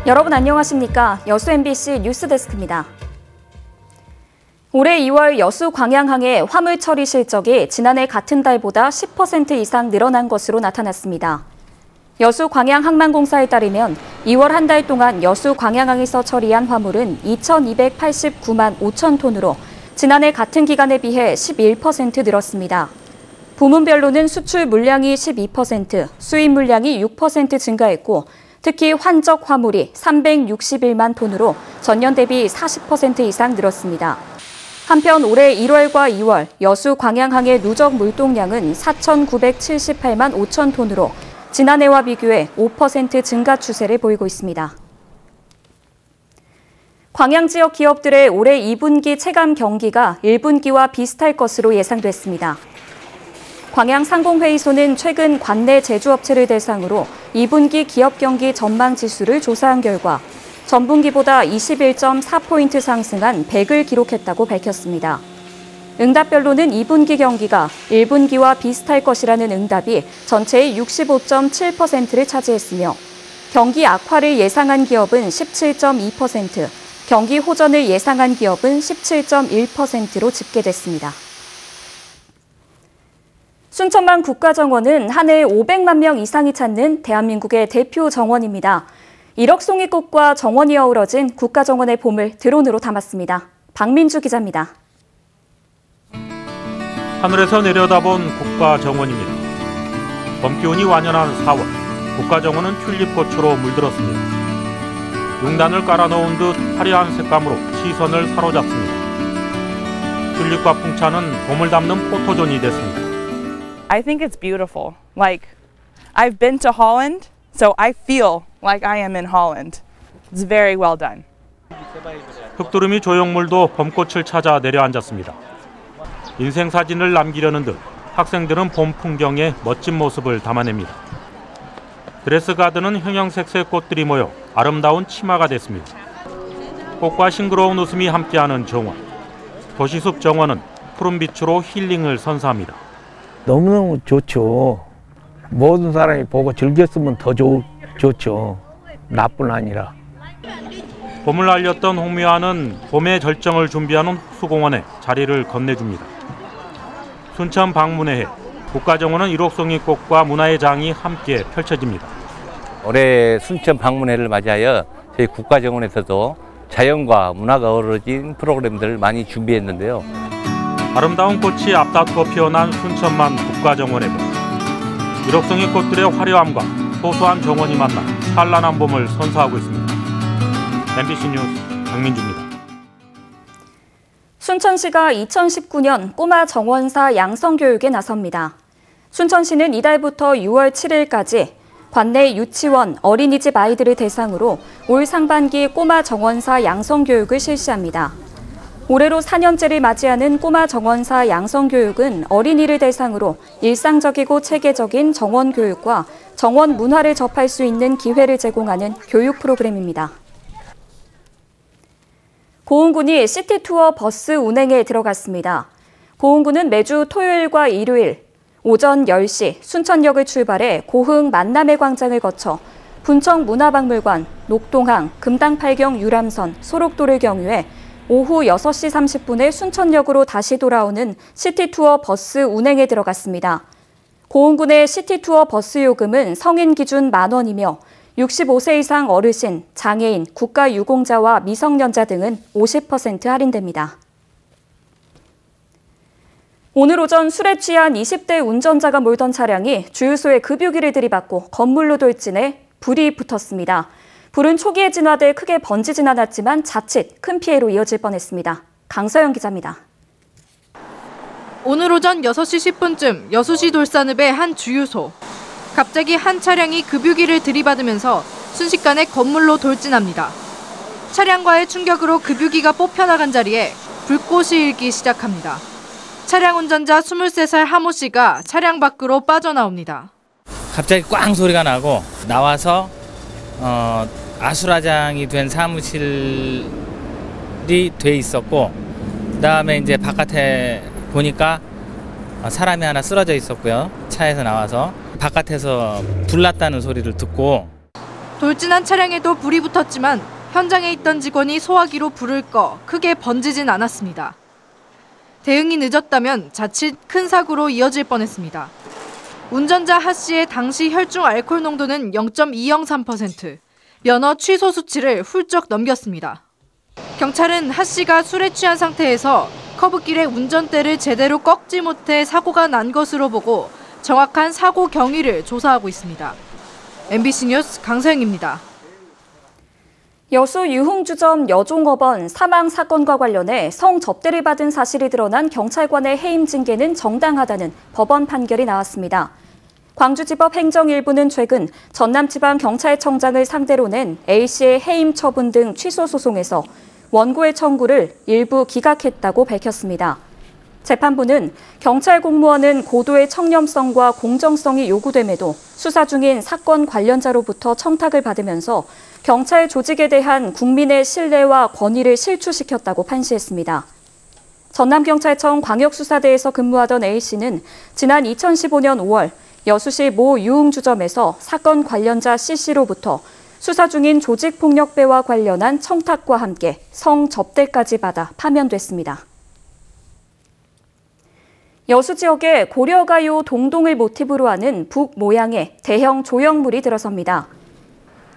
여러분 안녕하십니까? 여수 MBC 뉴스데스크입니다. 올해 2월 여수 광양항의 화물 처리 실적이 지난해 같은 달보다 10% 이상 늘어난 것으로 나타났습니다. 여수 광양항만공사에 따르면 2월 한 달 동안 여수 광양항에서 처리한 화물은 2,289만 5천 톤으로 지난해 같은 기간에 비해 11% 늘었습니다. 부문별로는 수출 물량이 12%, 수입 물량이 6% 증가했고 특히 환적 화물이 361만 톤으로 전년 대비 40% 이상 늘었습니다. 한편 올해 1월과 2월 여수 광양항의 누적 물동량은 4,978만 5천 톤으로 지난해와 비교해 5% 증가 추세를 보이고 있습니다. 광양 지역 기업들의 올해 2분기 체감 경기가 1분기와 비슷할 것으로 예상됐습니다. 광양상공회의소는 최근 관내 제조업체를 대상으로 2분기 기업 경기 전망 지수를 조사한 결과 전분기보다 21.4포인트 상승한 100을 기록했다고 밝혔습니다. 응답별로는 2분기 경기가 1분기와 비슷할 것이라는 응답이 전체의 65.7%를 차지했으며 경기 악화를 예상한 기업은 17.2%, 경기 호전을 예상한 기업은 17.1%로 집계됐습니다. 순천만 국가정원은 한 해 500만 명 이상이 찾는 대한민국의 대표 정원입니다. 1억 송이 꽃과 정원이 어우러진 국가정원의 봄을 드론으로 담았습니다. 박민주 기자입니다. 하늘에서 내려다본 국가정원입니다. 봄기운이 완연한 4월, 국가정원은 튤립꽃으로 물들었습니다. 용단을 깔아놓은 듯 화려한 색감으로 시선을 사로잡습니다. 튤립과 풍차는 봄을 담는 포토존이 됐습니다. I think it's beautiful. Like, I've been to Holland, so I feel like I am in Holland. It's very well done. 흑두루미 조형물도 봄꽃을 찾아 내려앉았습니다. 인생 사진을 남기려는 듯 학생들은 봄 풍경의 멋진 모습을 담아냅니다. 드레스 가든은 형형색색 꽃들이 모여 아름다운 치마가 됐습니다. 꽃과 싱그러운 웃음이 함께하는 정원. 도시숲 정원은 푸른빛으로 힐링을 선사합니다. 너무너무 좋죠. 모든 사람이 보고 즐겼으면 더 좋죠. 나뿐 아니라. 봄을 알렸던 홍미화는 봄의 절정을 준비하는 수공원에 자리를 건네줍니다. 순천 방문의 해, 국가정원은 일옥송이 꽃과 문화의 장이 함께 펼쳐집니다. 올해 순천 방문회를 맞이하여 저희 국가정원에서도 자연과 문화가 어우러진 프로그램들을 많이 준비했는데요. 아름다운 꽃이 앞다투어 피어난 순천만 국가정원의 봄. 일옥송이 꽃들의 화려함과 소소한 정원이 만나 찬란한 봄을 선사하고 있습니다. MBC 뉴스 박민주입니다. 순천시가 2019년 꼬마 정원사 양성교육에 나섭니다. 순천시는 이달부터 6월 7일까지 관내 유치원, 어린이집 아이들을 대상으로 올 상반기 꼬마 정원사 양성교육을 실시합니다. 올해로 4년째를 맞이하는 꼬마 정원사 양성교육은 어린이를 대상으로 일상적이고 체계적인 정원 교육과 정원 문화를 접할 수 있는 기회를 제공하는 교육 프로그램입니다. 고흥군이 시티투어 버스 운행에 들어갔습니다. 고흥군은 매주 토요일과 일요일 오전 10시 순천역을 출발해 고흥 만남의 광장을 거쳐 분청문화박물관, 녹동항, 금당팔경 유람선, 소록도를 경유해 오후 6시 30분에 순천역으로 다시 돌아오는 시티투어 버스 운행에 들어갔습니다. 고흥군의 시티투어 버스 요금은 성인 기준 만원이며 65세 이상 어르신, 장애인, 국가유공자와 미성년자 등은 50% 할인됩니다. 오늘 오전 술에 취한 20대 운전자가 몰던 차량이 주유소에 급유기를 들이받고 건물로 돌진해 불이 붙었습니다. 불은 초기에 진화돼 크게 번지진 않았지만 자칫 큰 피해로 이어질 뻔했습니다. 강서영 기자입니다. 오늘 오전 6시 10분쯤 여수시 돌산읍의 한 주유소. 갑자기 한 차량이 급유기를 들이받으면서 순식간에 건물로 돌진합니다. 차량과의 충격으로 급유기가 뽑혀나간 자리에 불꽃이 일기 시작합니다. 차량 운전자 23살 하모 씨가 차량 밖으로 빠져나옵니다. 갑자기 꽝 소리가 나고 나와서 아수라장이 된 사무실이 돼 있었고, 그다음에 이제 바깥에 보니까 사람이 하나 쓰러져 있었고요. 차에서 나와서 바깥에서 불났다는 소리를 듣고 돌진한 차량에도 불이 붙었지만 현장에 있던 직원이 소화기로 불을 꺼 크게 번지진 않았습니다. 대응이 늦었다면 자칫 큰 사고로 이어질 뻔했습니다. 운전자 하 씨의 당시 혈중 알코올 농도는 0.203%, 면허 취소 수치를 훌쩍 넘겼습니다. 경찰은 하 씨가 술에 취한 상태에서 커브길에 운전대를 제대로 꺾지 못해 사고가 난 것으로 보고 정확한 사고 경위를 조사하고 있습니다. MBC 뉴스 강서영입니다. 여수 유흥주점 여종업원 사망 사건과 관련해 성접대를 받은 사실이 드러난 경찰관의 해임 징계는 정당하다는 법원 판결이 나왔습니다. 광주지법 행정일부는 최근 전남지방경찰청장을 상대로 낸 A씨의 해임 처분 등 취소 소송에서 원고의 청구를 일부 기각했다고 밝혔습니다. 재판부는 경찰 공무원은 고도의 청렴성과 공정성이 요구됨에도 수사 중인 사건 관련자로부터 청탁을 받으면서 경찰 조직에 대한 국민의 신뢰와 권위를 실추시켰다고 판시했습니다. 전남경찰청 광역수사대에서 근무하던 A씨는 지난 2015년 5월 여수시 모 유흥주점에서 사건 관련자 C씨로부터 수사 중인 조직폭력배와 관련한 청탁과 함께 성접대까지 받아 파면됐습니다. 여수 지역에 고려가요 동동을 모티브로 하는 북 모양의 대형 조형물이 들어섭니다.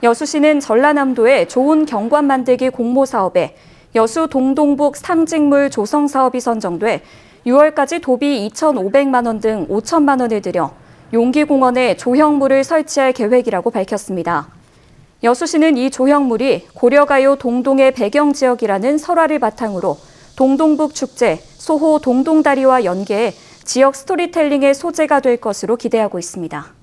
여수시는 전라남도의 좋은 경관 만들기 공모 사업에 여수 동동북 상징물 조성 사업이 선정돼 6월까지 도비 2,500만 원 등 5천만 원을 들여 용기공원에 조형물을 설치할 계획이라고 밝혔습니다. 여수시는 이 조형물이 고려가요 동동의 배경지역이라는 설화를 바탕으로 동동북 축제, 소호 동동다리와 연계해 지역 스토리텔링의 소재가 될 것으로 기대하고 있습니다.